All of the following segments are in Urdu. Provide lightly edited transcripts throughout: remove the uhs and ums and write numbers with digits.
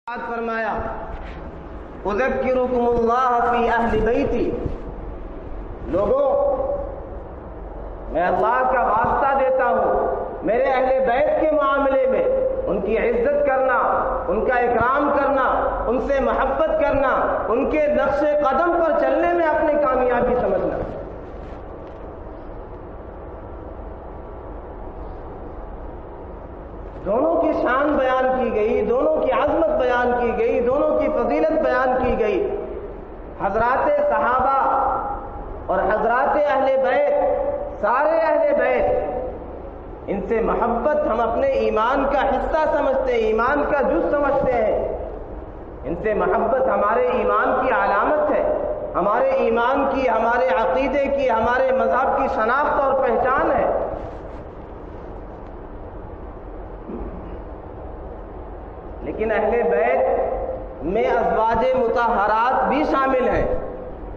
فرمایا اذکرکم اللہ فی اہل بیتی، لوگوں میں اللہ کا واسطہ دیتا ہوں میرے اہل بیت کے معاملے میں ان کی عزت کرنا، ان کا اکرام کرنا، ان سے محبت کرنا، ان کے نقش قدم پر چلنے میں اپنی کامیابی سمجھنا۔ دونوں کی شان بیان کی گئی، دونوں کی عظمت بیان کی گئی، دونوں کی فضیلت بیان کی گئی۔ حضرات صحابہ اور حضرات اہل بیت، سارے اہل بیت، ان سے محبت ہم اپنے ایمان کا حصہ سمجھتے ہیں، ایمان کا جز سمجھتے ہیں۔ ان سے محبت ہمارے ایمان کی علامت ہے، ہمارے ایمان کی، ہمارے عقیدے کی، ہمارے مذہب کی شناخت اور پہچان ہے۔ لیکن اہل بیت میں ازواج مطہرات بھی شامل ہیں۔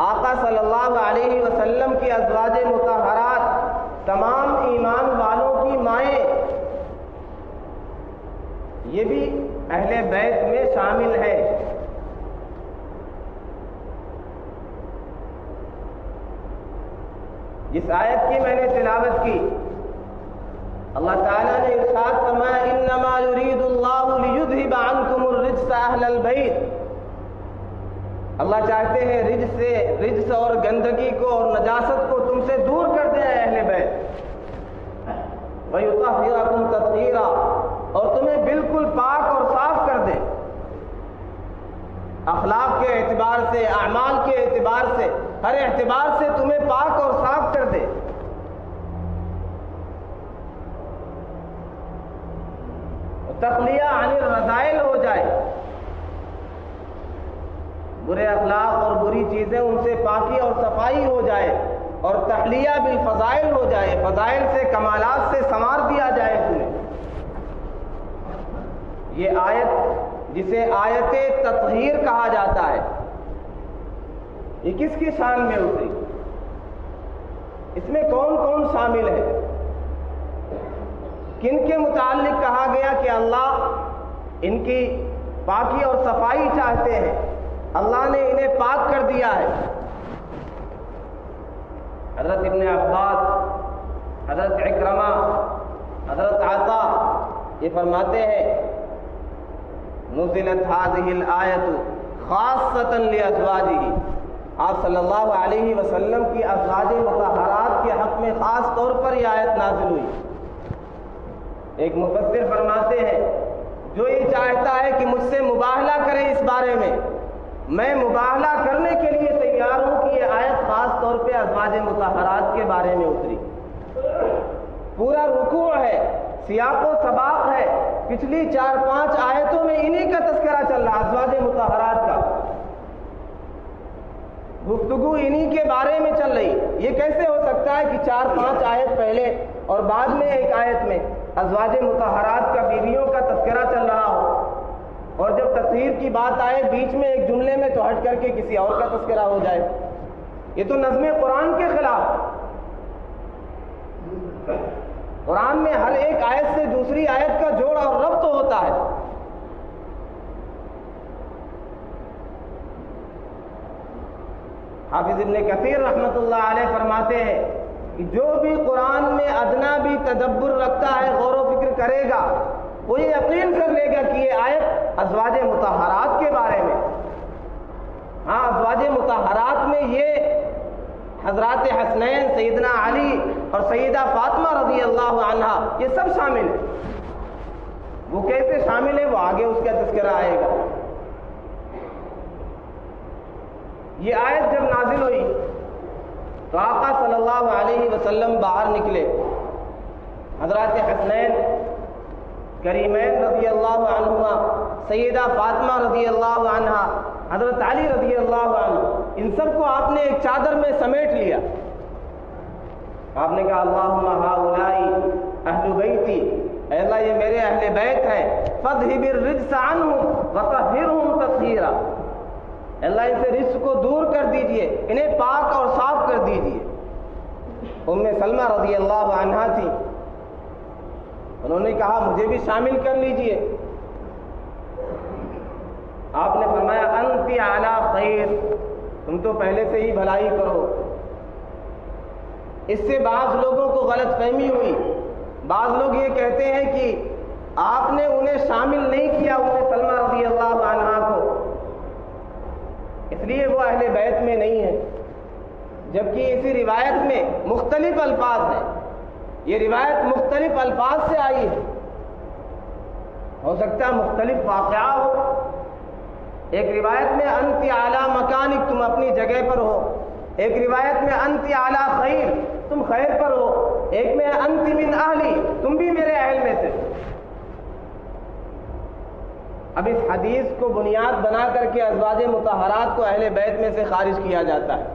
آقا صلی اللہ علیہ وسلم کی ازواج مطہرات تمام ایمان والوں کی مائیں، یہ بھی اہل بیت میں شامل ہے۔ جس آیت کی میں نے تلاوت کی، اللہ تعالیٰ نے ارشاد فرمایا انما یرید اللہ لیذھب عنکم الرجس اہل البیت، اللہ چاہتے ہیں رجس اور گندگی کو اور نجاست کو تم سے دور کر دیں اہل بیت، ویطہرکم تطہیرا، اور تمہیں بالکل پاک اور صاف کر دیں، اخلاق کے اعتبار سے، اعمال کے اعتبار سے، ہر اعتبار سے تمہیں پاک اور صاف کر دے۔ تخلیہ عن الرذائل ہو جائے، برے اخلاق اور بری چیزیں ان سے پاکی اور صفائی ہو جائے، اور تحلیہ بالفضائل ہو جائے، فضائل سے، کمالات سے سنوار دیا جائے تمہیں۔ یہ آیت جسے آیت تطہیر کہا جاتا ہے، یہ کس کی شان میں اتری؟ اس میں کون کون شامل ہے؟ کن کے متعلق کہا گیا کہ اللہ ان کی پاکی اور صفائی چاہتے ہیں، اللہ نے انہیں پاک کر دیا ہے؟ حضرت ابن عباس، حضرت عکرمہ، حضرت عطا یہ فرماتے ہیں نزلت هذه الآیت خاصۃ لازواجہ، آپ صلی اللہ علیہ وسلم کی ازواج مطہرات کے حق میں خاص طور پر یہ آیت نازل ہوئی۔ ایک مفسر فرماتے ہیں جو یہ چاہتا ہے کہ مجھ سے مباہلہ کرے اس بارے میں مباہلہ کرنے کے لیے تیار ہوں کہ یہ آیت خاص طور پہ ازواج مطہرات کے بارے میں اتری۔ پورا رکوع ہے، سیاق و سباق ہے، پچھلی 4-5 آیتوں میں انہی کا تذکرہ چل رہا، ازواج مطہرات کا، گفتگو انہی کے بارے میں چل رہی۔ یہ کیسے ہو سکتا ہے کہ 4-5 آیت پہلے اور بعد میں ایک آیت میں ازواج مطہرات کا، بیویوں کا تذکرہ چل رہا ہو، اور جب تطہیر کی بات آئے بیچ میں ایک جملے میں تو ہٹ کر کے کسی اور کا تذکرہ ہو جائے؟ یہ تو نظم قرآن کے خلاف۔ قرآن میں ہر ایک آیت سے دوسری آیت کا جوڑ اور ربط ہوتا ہے۔ حافظ ابن کثیر رحمۃ اللہ علیہ فرماتے ہیں کہ جو بھی قرآن میں ادنا بھی تدبر رکھتا ہے، غور و فکر کرے گا، وہ یہ یقین کر لے گا کہ یہ آیت ازواج مطہرات کے بارے میں۔ ہاں، ازواج مطہرات میں یہ حضرات حسنین، سیدنا علی اور سیدہ فاطمہ رضی اللہ عنہا، یہ سب شامل ہیں۔ وہ کیسے شامل ہیں وہ آگے اس کا تذکرہ آئے گا۔ یہ آیت جب نازل ہوئی تو آقا صلی اللہ علیہ وسلم باہر نکلے، حضرات حسنین کریمین رضی اللہ عنہما، سیدہ فاطمہ رضی اللہ عنہا، حضرت علی رضی اللہ عنہ، ان سب کو آپ نے ایک چادر میں سمیٹ لیا۔ آپ نے کہا اللہم ہؤلاء اہل بیتی، اے اللہ یہ میرے اہل بیت ہیں، فاذھب الرجس عنہم وطہرہم تطہیرا، اللہ ان سے رجس کو دور کر دیجئے، انہیں پاک اور صاف کر دیجئے۔ ام سلمہ رضی اللہ عنہا تھی، انہوں نے کہا مجھے بھی شامل کر لیجئے۔ انتی علی خیر، تم تو پہلے سے ہی بھلائی کرو۔ اس سے بعض لوگوں کو غلط فہمی ہوئی، بعض لوگ یہ کہتے ہیں کہ آپ نے انہیں شامل نہیں کیا ام سلمہ رضی اللہ عنہا کو، اس لیے وہ اہل بیت میں نہیں ہے، جبکہ اسی روایت میں مختلف الفاظ ہیں، یہ روایت مختلف الفاظ سے آئی ہے، ہو سکتا ہے مختلف واقعہ ہو۔ ایک روایت میں انت اعلی مکانک، تم اپنی جگہ پر ہو، ایک روایت میں انت اعلی خیر، تم خیر پر ہو، ایک میں انت من اہلی، تم بھی میرے اہل میں سے۔ اب اس حدیث کو بنیاد بنا کر کے ازواج مطہرات کو اہل بیت میں سے خارج کیا جاتا ہے،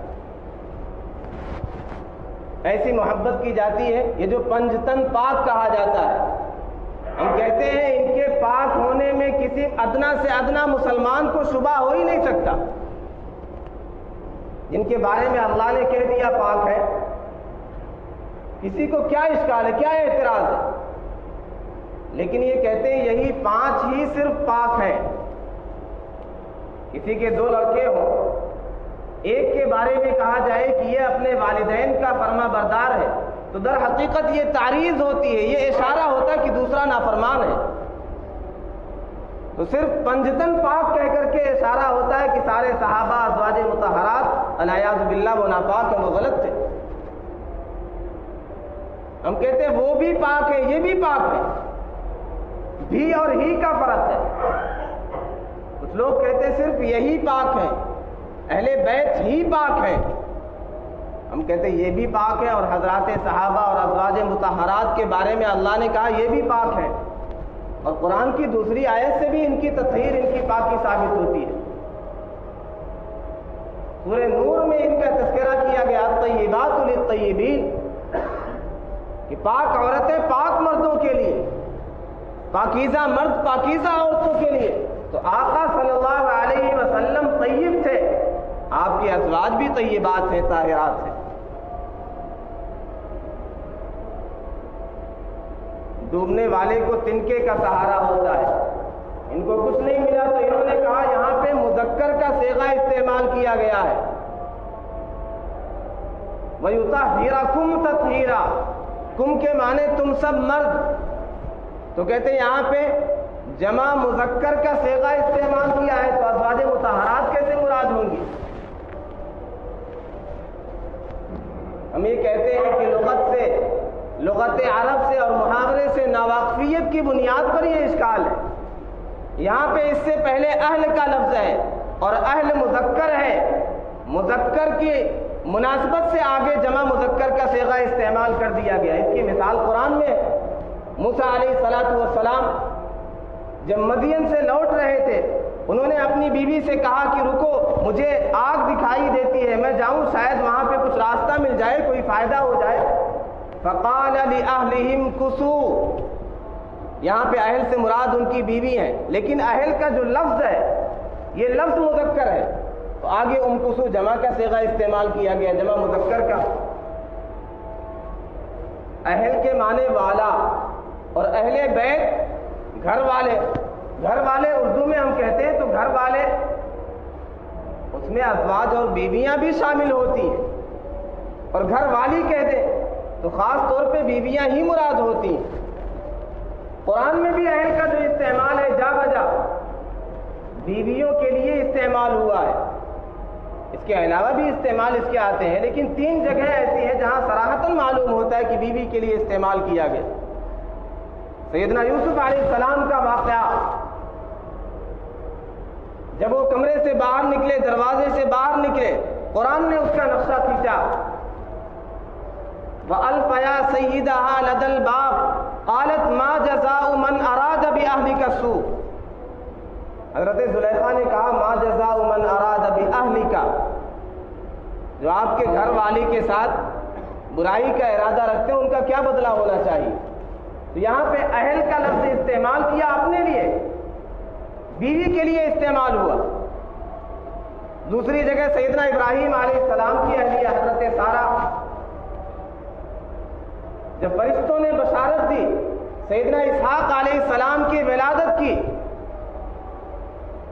ایسی محبت کی جاتی ہے۔ یہ جو پنجتن پاک کہا جاتا ہے، ہم کہتے ہیں ان کے پاک ہونے میں کسی ادنا سے ادنا مسلمان کو شبہ ہو ہی نہیں سکتا، جن کے بارے میں اللہ نے کہہ دیا پاک ہے، کسی کو کیا اشکال ہے، کیا اعتراض ہے؟ لیکن یہ کہتے ہیں یہی 5 ہی صرف پاک ہیں۔ کسی کے 2 لڑکے ہوں، ایک کے بارے میں کہا جائے کہ یہ اپنے والدین کا فرما بردار ہے، تو در حقیقت یہ تعریض ہوتی ہے، یہ اشارہ ہوتا ہے کہ دوسرا نافرمان ہے۔ تو صرف پنجتن پاک کہہ کر کے اشارہ ہوتا ہے کہ سارے صحابہ ازواج مطہرات الیاذ باللہ وہ ناپاک ہیں، وہ غلط تھے۔ ہم کہتے ہیں وہ بھی پاک ہے، یہ بھی پاک ہے، بھی اور ہی کا فرق ہے۔ کچھ لوگ کہتے ہیں صرف یہی پاک ہے، اہل بیت ہی پاک ہے، ہم کہتے ہیں یہ بھی پاک ہے، اور حضرات صحابہ اور ازواج مطہرات کے بارے میں اللہ نے کہا یہ بھی پاک ہے، اور قرآن کی دوسری آیت سے بھی ان کی تطہیر، ان کی پاکی ثابت ہوتی ہے۔ سورہ نور میں ان کا تذکرہ کیا گیا طیبات للطیبین، کہ پاک عورتیں پاک مردوں کے لیے، پاکیزہ مرد پاکیزہ عورتوں کے لیے۔ تو آقا صلی اللہ علیہ وسلم طیب تھے، آپ کے ازواج بھی طیبات ہیں، طاہرات ہیں۔ ڈوبنے والے کو تنکے کا سہارا ہوتا ہے، ان کو کچھ نہیں ملا تو انہوں نے کہا یہاں پہ مذکر کا صیغہ استعمال کیا گیا ہے، وَيُطَهِّرَكُمْ تَطْهِيرًا، کم کے معنی تم سب مرد، تو کہتے ہیں یہاں پہ جمع مذکر کا صیغہ استعمال کیا ہے، تو ازواج مطہرات کیسے مراد ہوں گی؟ ہم یہ کہتے ہیں کہ لغت عرب سے اور محاورے سے ناواقفیت کی بنیاد پر یہ اشکال ہے۔ یہاں پہ اس سے پہلے اہل کا لفظ ہے اور اہل مذکر ہے، مذکر کی مناسبت سے آگے جمع مذکر کا صیغہ استعمال کر دیا گیا۔ اس کی مثال قرآن میں ہے۔ موسیٰ علیہ السلام جب مدین سے لوٹ رہے تھے، انہوں نے اپنی بیوی سے کہا کہ رکو، مجھے آگ دکھائی دیتی ہے، میں جاؤں، شاید وہاں پہ کچھ راستہ مل جائے، کوئی فائدہ ہو جائے۔ فقال لأہلہم کثوا، یہاں پہ اہل سے مراد ان کی بیوی ہیں، لیکن اہل کا جو لفظ ہے یہ لفظ مذکر ہے، تو آگے کثوا جمع کا صیغہ استعمال کیا گیا، جمع مذکر کا۔ اہل کے معنی والا، اور اہل بیت گھر والے۔ گھر والے اردو میں ہم کہتے ہیں تو گھر والے، اس میں ازواج اور بیویاں بھی شامل ہوتی ہیں، اور گھر والی کہتے ہیں تو خاص طور پہ بیویاں ہی مراد ہوتی ہیں۔ قرآن میں بھی اہل کا جو استعمال ہے جا بجا بیویوں کے لیے استعمال ہوا ہے، اس کے علاوہ بھی استعمال اس کے آتے ہیں، لیکن 3 جگہ ایسی ہیں جہاں صراحتاً معلوم ہوتا ہے کہ بیوی کے لیے استعمال کیا گیا۔ سیدنا یوسف علیہ السلام کا واقعہ، جب وہ کمرے سے باہر نکلے، دروازے سے باہر نکلے، قرآن نے اس کا نقشہ کھینچا، وَأَلْفَيَا سَيِّدَهَا لَدَى الْبَابِ قَالَتْ مَا جَزَاءُ مَنْ أَرَادَ بِأَهْلِكَ السُّوءَ، حضرت زلیخا نے کہا ما جزاء من اراد بأهلك، جو آپ کے گھر والی کے ساتھ برائی کا ارادہ رکھتے ہیں ان کا کیا بدلہ ہونا چاہیے؟ تو یہاں پہ اہل کا لفظ استعمال کیا اپنے لیے، بیوی کے لیے استعمال ہوا۔ دوسری جگہ سیدنا ابراہیم علیہ السلام کی اہلیہ حضرت سارہ، جب فرشتوں نے بشارت دی سیدنا اسحاق علیہ السلام کی ولادت کی،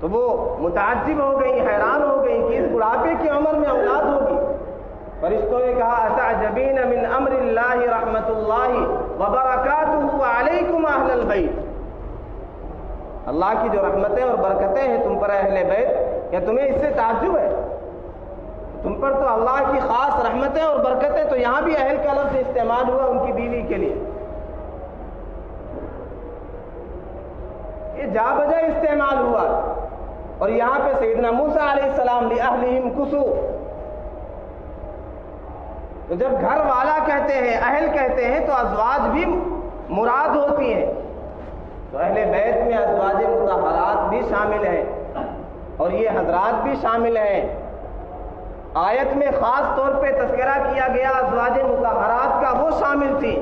تو وہ متعجب ہو گئی، حیران ہو گئی کہ اس بڑھاپے کی عمر میں اولاد ہوگی۔ فرشتوں نے کہا اتعجبین من امر اللہ رحمت اللہ وبرکاتہ علیکم اہل البیت، اللہ کی جو رحمتیں اور برکتیں ہیں تم پر اہل بیت، کیا تمہیں اس سے تعجب ہے؟ تم پر تو اللہ کی خاص رحمتیں اور برکتیں، تو یہاں بھی اہل کا لفظ استعمال ہوا ان کی بیوی کے لیے، یہ جا بجا استعمال ہوا۔ اور یہاں پہ سیدنا موسیٰ علیہ السلام لأہلہم کسو، تو جب گھر والا کہتے ہیں، اہل کہتے ہیں، تو ازواج بھی مراد ہوتی ہیں، تو اہل بیت میں ازواج مطہرات بھی شامل ہیں اور یہ حضرات بھی شامل ہیں۔ آیت میں خاص طور پہ تذکرہ کیا گیا ازواج مطہرات کا، وہ شامل تھی،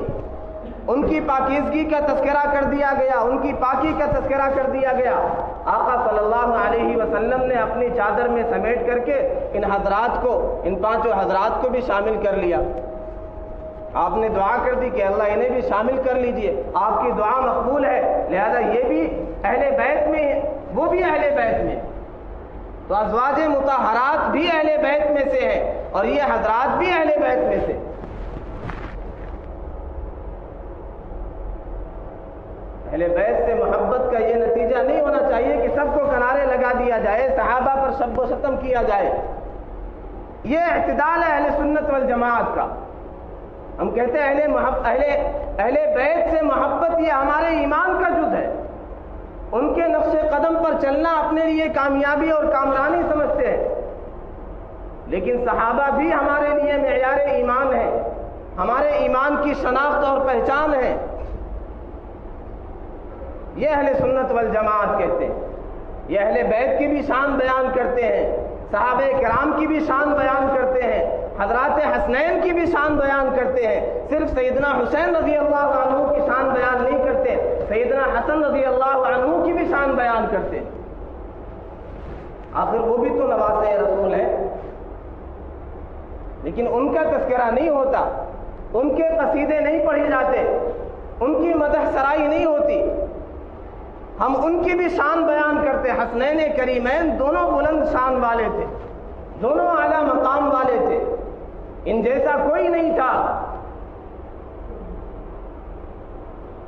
ان کی پاکیزگی کا تذکرہ کر دیا گیا، ان کی پاکی کا تذکرہ کر دیا گیا۔ آقا صلی اللہ علیہ وسلم نے اپنی چادر میں سمیٹ کر کے ان حضرات کو، ان پانچوں حضرات کو بھی شامل کر لیا۔ آپ نے دعا کر دی کہ اللہ انہیں بھی شامل کر لیجئے، آپ کی دعا مقبول ہے، لہذا یہ بھی اہل بیت میں ہیں، وہ بھی اہل بیت میں، تو ازواج مطہرات بھی اہل بیت میں سے ہیں اور یہ حضرات بھی اہل بیت میں سے۔ اہل بیت سے محبت کا یہ نتیجہ نہیں ہونا چاہیے کہ سب کو کنارے لگا دیا جائے، صحابہ پر شب و شتم کیا جائے، یہ اعتدال ہے اہل سنت والجماعت کا۔ ہم کہتے ہیں اہل بیت سے محبت یہ ہمارے ایمان کا جز ہے، ان کے نقش قدم پر چلنا اپنے لیے کامیابی اور کامرانی سمجھتے ہیں، لیکن صحابہ بھی ہمارے لیے معیار ایمان ہے، ہمارے ایمان کی شناخت اور پہچان ہے، یہ اہل سنت والجماعت کہتے ہیں۔ یہ اہل بیت کی بھی شان بیان کرتے ہیں، صحابہ کرام کی بھی شان بیان کرتے ہیں، حضرات حسنین کی بھی شان بیان کرتے ہیں، صرف سیدنا حسین رضی اللہ عنہ کی شان بیان نہیں کرتے، سیدنا حسن رضی اللہ عنہ کی بھی شان بیان کرتے ہیں، آخر وہ بھی تو نواسے رسول ہیں، لیکن ان کا تذکرہ نہیں ہوتا، ان کے قصیدے نہیں پڑھے جاتے، ان کی مدح سرائی نہیں ہوتی، ہم ان کی بھی شان بیان کرتے۔ حسنین کریمین دونوں بلند شان والے تھے، دونوں اعلیٰ مقام والے تھے، ان جیسا کوئی نہیں تھا۔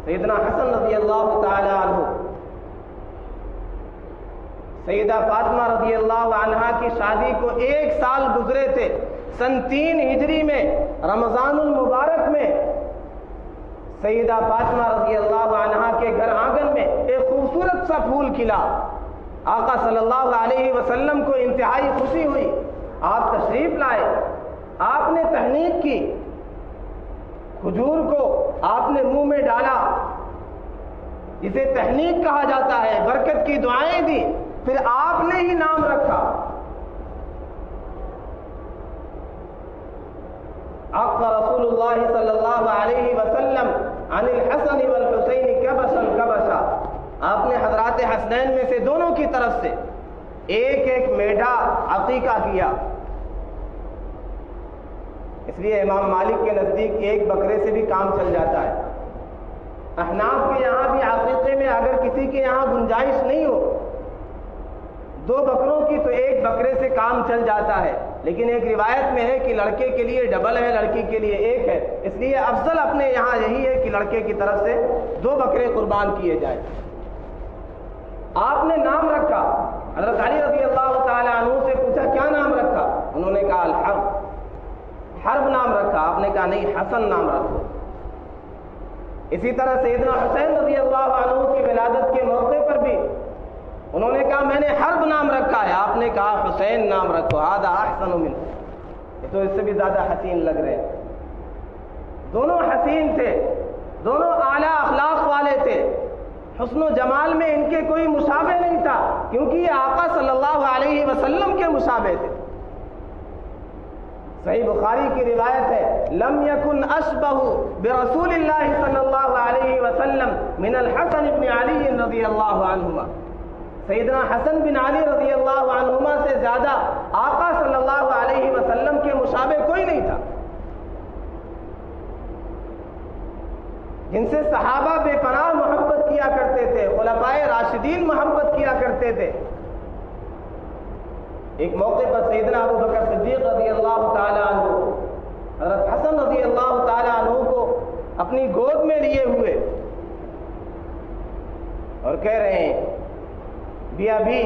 سیدنا حسن رضی اللہ تعالی عنہ، سیدہ فاطمہ رضی اللہ عنہا کی شادی کو 1 سال گزرے تھے، سن 3 ہجری میں رمضان المبارک میں سیدہ فاطمہ رضی اللہ عنہا کے گھر آنگن میں ایک خوبصورت سا پھول کھلا، آقا صلی اللہ علیہ وسلم کو انتہائی خوشی ہوئی، آپ تشریف لائے، آپ نے تہنیت کی، کھجور کو آپ نے منہ میں ڈالا، جسے تہنیت کہا جاتا ہے، برکت کی دعائیں دی، پھر آپ نے ہی نام رکھا۔ عق رسول اللہ صلی اللہ علیہ وسلم عن الحسن والحسین کبشا کبشا، آپ نے حضرات حسنین میں سے دونوں کی طرف سے ایک ایک میڈا عقیقہ کیا۔ اس لیے امام مالک کے نزدیک ایک بکرے سے بھی کام چل جاتا ہے، احناف کے یہاں بھی عقیقے میں اگر کسی کے یہاں گنجائش نہیں ہو 2 بکروں کی تو 1 بکرے سے کام چل جاتا ہے، لیکن ایک روایت میں ہے کہ لڑکے کے لیے ڈبل ہے، لڑکی کے لیے 1 ہے، اس لیے افضل اپنے یہاں یہی ہے کہ لڑکے کی طرف سے 2 بکرے قربان کیے جائیں۔ آپ نے نام رکھا، حضرت علی رضی اللہ تعالی عنہ سے پوچھا کیا نام رکھا، انہوں نے کہا الحرب، حرب نام رکھا، آپ نے کہا نہیں حسن نام رکھو۔ اسی طرح سیدنا حسین رضی اللہ عنہ کی ولادت کے موقع پر بھی انہوں نے کہا میں نے حرب نام رکھا ہے، آپ نے کہا حسین نام رکھو، ھذا احسن منہ، یہ تو اس سے بھی زیادہ حسین لگ رہے ہیں۔ دونوں حسین تھے، دونوں اعلیٰ اخلاق والے تھے، حسن و جمال میں ان کے کوئی مشابہ نہیں تھا، کیونکہ یہ آقا صلی اللہ علیہ وسلم کے مشابہ تھے۔ صحیح بخاری کی روایت ہے لم یکن اشبہ برسول اللہ صلی اللہ علیہ وسلم من الحسن بن علی رضی اللہ عنہما، سیدنا حسن بن علی رضی اللہ عنہما سے زیادہ آقا صلی اللہ علیہ وسلم کے مشابہ کوئی نہیں تھا، جن سے صحابہ بے پناہ محبت کیا کرتے تھے، خلفائے راشدین محبت کیا کرتے تھے، ایک موقع پر سیدنا ابو بکر صدیق رضی اللہ تعالیٰ عنہ حضرت حسن رضی اللہ تعالیٰ عنہ کو اپنی گود میں لیے ہوئے اور کہہ رہے ہیں بھی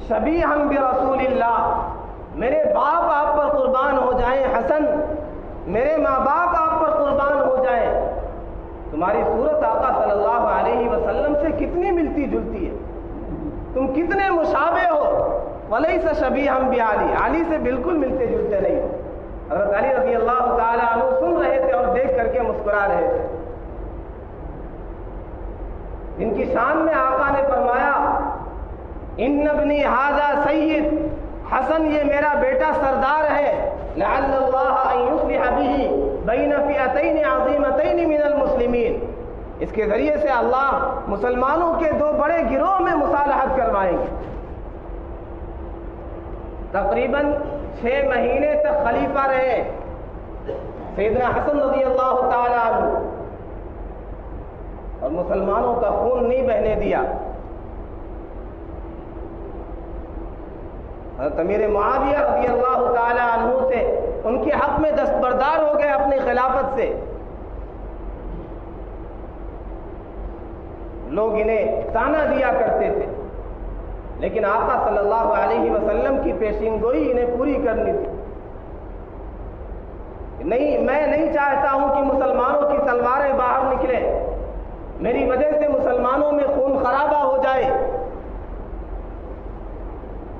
شبیہم برسول اللہ، میرے باپ آپ پر قربان ہو جائیں حسن، میرے ماں باپ آپ پر قربان ہو جائیں، تمہاری صورت آقا صلی اللہ علیہ وسلم سے کتنی ملتی جلتی ہے، تم کتنے مشابہ ہو، ولیس شبیہم بعلی، علی سے بالکل ملتے جلتے نہیں ہو۔ حضرت علی رضی اللہ تعالی عنہ سن رہے تھے اور دیکھ کر کے مسکرا رہے تھے۔ ان کی شان میں آقا نے فرمایا ان ابنی ھذا سید، حسن یہ میرا بیٹا سردار ہے، لعل اللہ ان یصلح به بین فئتین عظیمتین من المسلمین، اس کے ذریعے سے اللہ مسلمانوں کے دو بڑے گروہ میں مصالحت کروائیں گے۔ تقریباً 6 مہینے تک خلیفہ رہے سیدنا حسن رضی اللہ تعالی عنہ اور مسلمانوں کا خون نہیں بہنے دیا۔ حضرت امیر معاویہ رضی اللہ تعالی عنہ سے ان کے حق میں دستبردار ہو گئے اپنی خلافت سے، لوگ انہیں تانا دیا کرتے تھے، لیکن آقا صلی اللہ علیہ وسلم کی پیشین گوئی انہیں پوری کرنی تھی۔ نہیں، میں نہیں چاہتا ہوں کہ مسلمانوں کی تلواریں باہر نکلیں، میری وجہ سے مسلمانوں میں خون خرابہ ہو جائے۔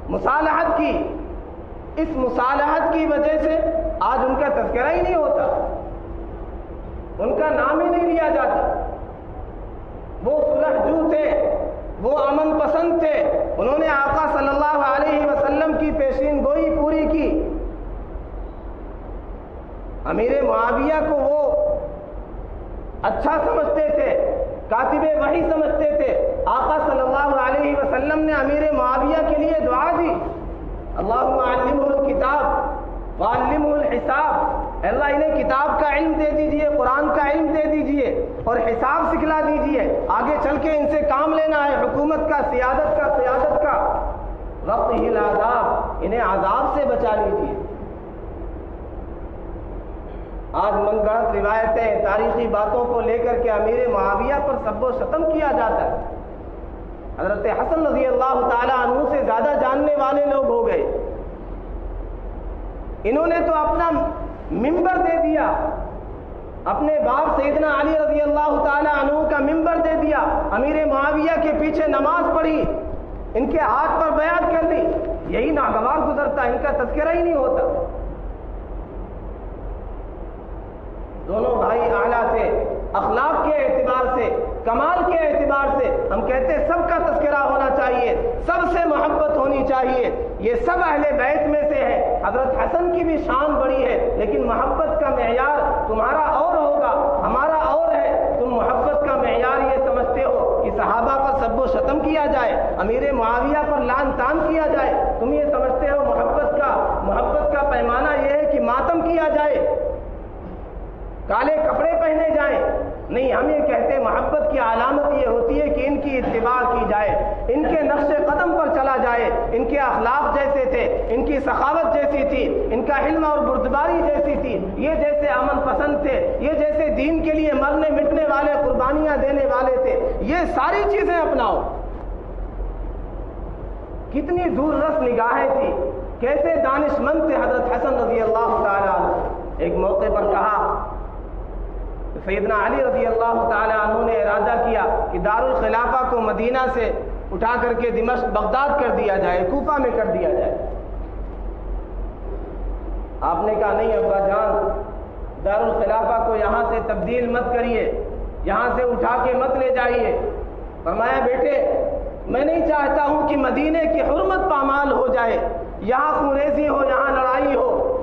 مصالحت کی، اس مصالحت کی وجہ سے آج ان کا تذکرہ ہی نہیں ہوتا، ان کا نام ہی نہیں لیا جاتا۔ وہ صلح جو تھے، وہ امن پسند تھے، انہوں نے آقا صلی اللہ علیہ وسلم کی پیشین گوئی پوری کی۔ امیر معاویہ کو وہ اچھا سمجھتے تھے، کاتب وحی سمجھتے تھے۔ آقا صلی اللہ علیہ وسلم نے امیر معاویہ کے لیے دعا دی، اللہم علمہ الکتاب وعلمہ الحساب، اللہ انہیں کتاب کا علم دے دیجئے، قرآن کا علم دے دیجئے اور حساب سکھلا دیجئے، آگے چل کے ان سے کام لینا ہے، حکومت کا، سیادت کا۔ وقتہ العذاب، انہیں عذاب سے بچا لیجئے۔ آج من گڑت روایتیں، تاریخی باتوں کو لے کر کے امیر معاویہ پر سب و شتم کیا جاتا ہے۔ حضرت حسن رضی اللہ تعالی عنہ سے زیادہ جاننے والے لوگ ہو گئے، انہوں نے تو اپنا منبر دے دیا، اپنے باپ سیدنا علی رضی اللہ تعالی عنہ کا منبر دے دیا، امیر معاویہ کے پیچھے نماز پڑھی، ان کے ہاتھ پر بیعت کر دی، یہی ناگوار گزرتا، ان کا تذکرہ ہی نہیں ہوتا۔ دونوں بھائی اعلیٰ تھے، اخلاق کے اعتبار سے، کمال کے اعتبار سے ہم کہتے ہیں سب کا تذکرہ ہونا چاہیے، سب سے محبت ہونی چاہیے، یہ سب اہل بیت میں سے ہے۔ حضرت حسن کی بھی شان بڑی ہے، لیکن محبت کا معیار تمہارا اور ہوگا، ہمارا اور ہے۔ تم محبت کا معیار یہ سمجھتے ہو کہ صحابہ پر سب و شتم کیا جائے، امیر معاویہ پر لعن طعن کیا جائے، تم یہ سمجھتے ہو محبت کا پیمانہ یہ ہے کہ ماتم کیا جائے، کالے کپڑے پہنے جائیں؟ نہیں، ہم یہ کہتے ہیں محبت کی علامت یہ ہوتی ہے کہ ان کی اتباع کی جائے، ان کے نقش قدم پر چلا جائے، ان کے اخلاق جیسے تھے، ان کی سخاوت جیسی تھی، ان کا علم اور بردباری جیسی تھی، یہ جیسے امن پسند تھے، یہ جیسے دین کے لیے مرنے مٹنے والے، قربانیاں دینے والے تھے، یہ ساری چیزیں اپناؤ۔ کتنی دور رس نگاہیں تھی، کیسے دانش مند تھے حضرت حسن رضی اللہ تعالی عنہ۔ ایک موقع پر کہا، سیدنا علی رضی اللہ تعالی عنہ نے ارادہ کیا کہ دارالخلافہ کو مدینہ سے اٹھا کر کے دمشق، بغداد کر دیا جائے، کوفہ میں کر دیا جائے۔ آپ نے کہا نہیں ابا جان، دارالخلافہ کو یہاں سے تبدیل مت کریے، یہاں سے اٹھا کے مت لے جائیے۔ فرمایا بیٹے، میں نہیں چاہتا ہوں کہ مدینے کی حرمت پامال ہو جائے، یہاں خونریزی ہو، یہاں لڑائی ہو۔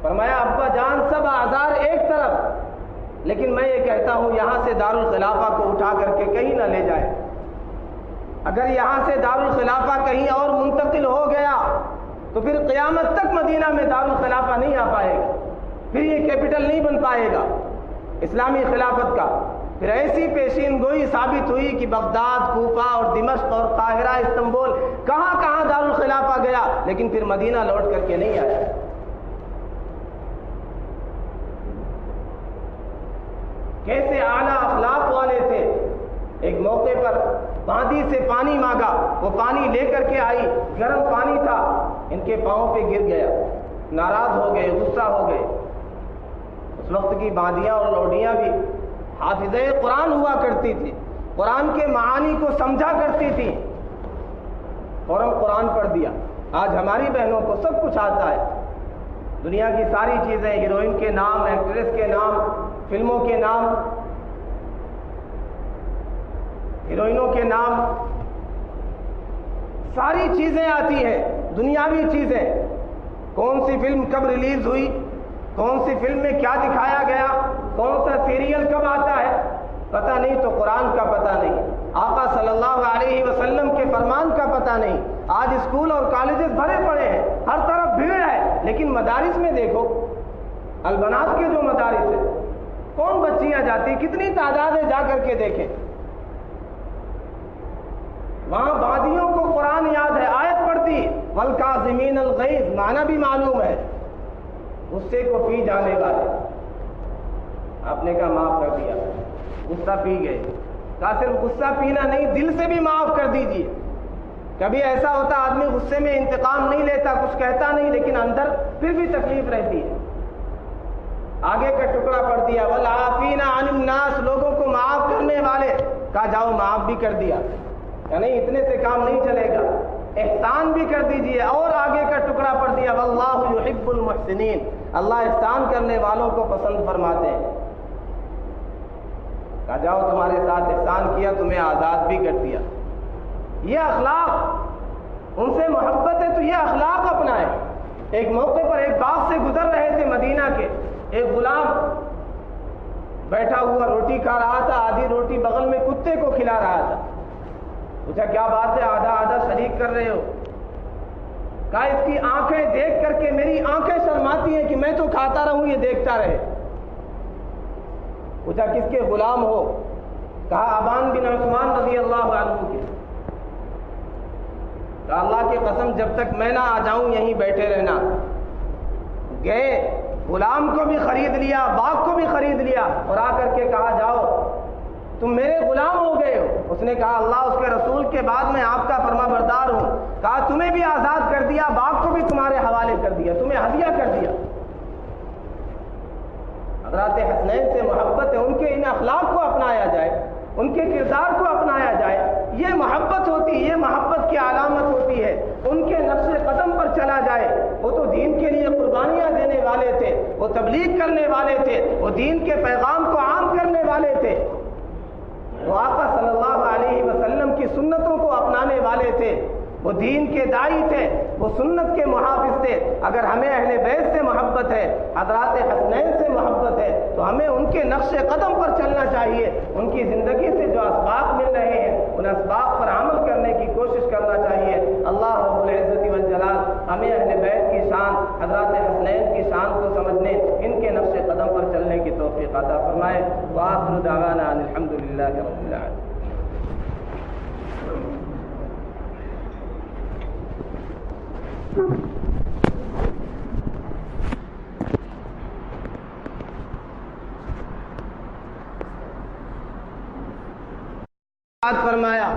فرمایا ابا جان، سب آزار ایک طرف، لیکن میں یہ کہتا ہوں یہاں سے دارالخلافہ کو اٹھا کر کے کہیں نہ لے جائے۔ اگر یہاں سے دارالخلافہ کہیں اور منتقل ہو گیا تو پھر قیامت تک مدینہ میں دارالخلافہ نہیں آ پائے گا، پھر یہ کیپٹل نہیں بن پائے گا اسلامی خلافت کا۔ پھر ایسی پیشین گوئی ثابت ہوئی کہ بغداد، کوفہ اور دمشق اور قاہرہ، استنبول، کہاں کہاں لیکن پھر مدینہ لوٹ کر کے نہیں آیا۔ کیسے اعلیٰ اخلاق والے تھے۔ ایک موقع پر باندی سے پانی مانگا، وہ پانی لے کر کے آئی، گرم پانی تھا، ان کے پاؤں پہ گر گیا، ناراض ہو گئے، غصہ ہو گئے۔ اس وقت کی باندیاں اور لوڈیاں بھی حافظہ قرآن ہوا کرتی تھی، قرآن کے معانی کو سمجھا کرتی تھی، فوراً قرآن پڑھ دیا۔ آج ہماری بہنوں کو سب کچھ آتا ہے، دنیا کی ساری چیزیں، ہیروئن کے نام، ایکٹریس کے نام، فلموں کے نام، ہیروئنوں کے نام، ساری چیزیں آتی ہیں، دنیاوی چیزیں۔ کون سی فلم کب ریلیز ہوئی، کون سی فلم میں کیا دکھایا گیا، کون سا سیریل کب آتا ہے، پتہ نہیں، تو قرآن کا پتہ نہیں، آقا صلی اللہ علیہ وسلم کے فرمان کا پتہ نہیں۔ آج اسکول اور کالجز بھرے پڑے ہیں، ہر طرف بھیڑ ہے، لیکن مدارس میں دیکھو، البنات کے جو مدارس ہیں، کون بچیاں جاتی، کتنی تعداد ہے، جا کر کے دیکھیں۔ وہاں بادیوں کو قرآن یاد ہے، آیت پڑھتی، والکاظمین الغیظ، معنی بھی معلوم ہے، غصے کو پی جانے والے۔ آپ نے کہا معاف کر دیا، غصہ پی گئے، کہا صرف غصہ پینا نہیں، دل سے بھی معاف کر دیجیے۔ کبھی ایسا ہوتا آدمی غصے میں انتقام نہیں لیتا، کچھ کہتا نہیں، لیکن اندر پھر بھی تکلیف رہتی ہے۔ آگے کا ٹکڑا پڑھ دیا، والعافین عن الناس، لوگوں کو معاف کرنے والے، کہا جاؤ معاف بھی کر دیا، کہ نہیں اتنے سے کام نہیں چلے گا، احسان بھی کر دیجئے۔ اور آگے کا ٹکڑا پڑھ دیا، واللہ یحب المحسنین، اللہ احسان کرنے والوں کو پسند فرماتے ہیں۔ کہا جاؤ تمہارے ساتھ احسان کیا، تمہیں آزاد بھی کر دیا۔ یہ اخلاق، ان سے محبت ہے تو یہ اخلاق اپنائے۔ ایک موقع پر ایک باغ سے گزر رہے تھے مدینہ کے، ایک غلام بیٹھا ہوا روٹی کھا رہا تھا، آدھی روٹی بغل میں کتے کو کھلا رہا تھا۔ پوچھا کیا بات ہے، آدھا آدھا شریک کر رہے ہو؟ کہا اس کی آنکھیں دیکھ کر کے میری آنکھیں شرماتی ہیں کہ میں تو کھاتا رہوں، یہ دیکھتا رہے۔ پوچھا کس کے غلام ہو؟ کہا ابان بن عثمان رضی اللہ عنہ کے۔ کہا اللہ کی قسم جب تک میں نہ آ جاؤں یہیں بیٹھے رہنا۔ گئے، غلام کو بھی خرید لیا، باغ کو بھی خرید لیا، اور آ کر کے کہا جاؤ تم میرے غلام ہو گئے ہو۔ اس نے کہا اللہ اس کے رسول کے بعد میں آپ کا فرما بردار ہوں۔ کہا تمہیں بھی آزاد کر دیا، باغ کو بھی تمہارے حوالے کر دیا، تمہیں ہدیہ کر دیا۔ حضرات حسنین سے محبت ہے، ان کے ان اخلاق کو اپنایا جائے، ان کے کردار کو اپنایا جائے، یہ محبت ہوتی، یہ محبت کی علامت ہوتی ہے۔ ان کے نقش قدم پر چلا جائے۔ وہ تو دین کے لیے قربانیاں دینے والے تھے، وہ تبلیغ کرنے والے تھے، وہ دین کے پیغام کو عام کرنے والے تھے، وہ آقا صلی اللہ علیہ وسلم کی سنتوں کو اپنانے والے تھے، وہ دین کے داعی تھے، وہ سنت کے محافظ تھے۔ اگر ہمیں اہل بیت سے محبت ہے، حضرات حسنین سے محبت ہے، تو ہمیں ان کے نقش قدم پر چلنا چاہیے۔ ان کی زندگی سے جو اسباق مل رہے ہیں، ان اسباق پر عمل کرنے کی کوشش کرنا چاہیے۔ اللہ رب العزت والجلال ہمیں اہل بیت کی شان، حضرات حسنین کی شان کو سمجھنے، ان کے نقش قدم پر چلنے کی توفیق عطا فرمائے۔ وآخر دعوانا ان الحمدللہ رب العالمین۔ فرمایا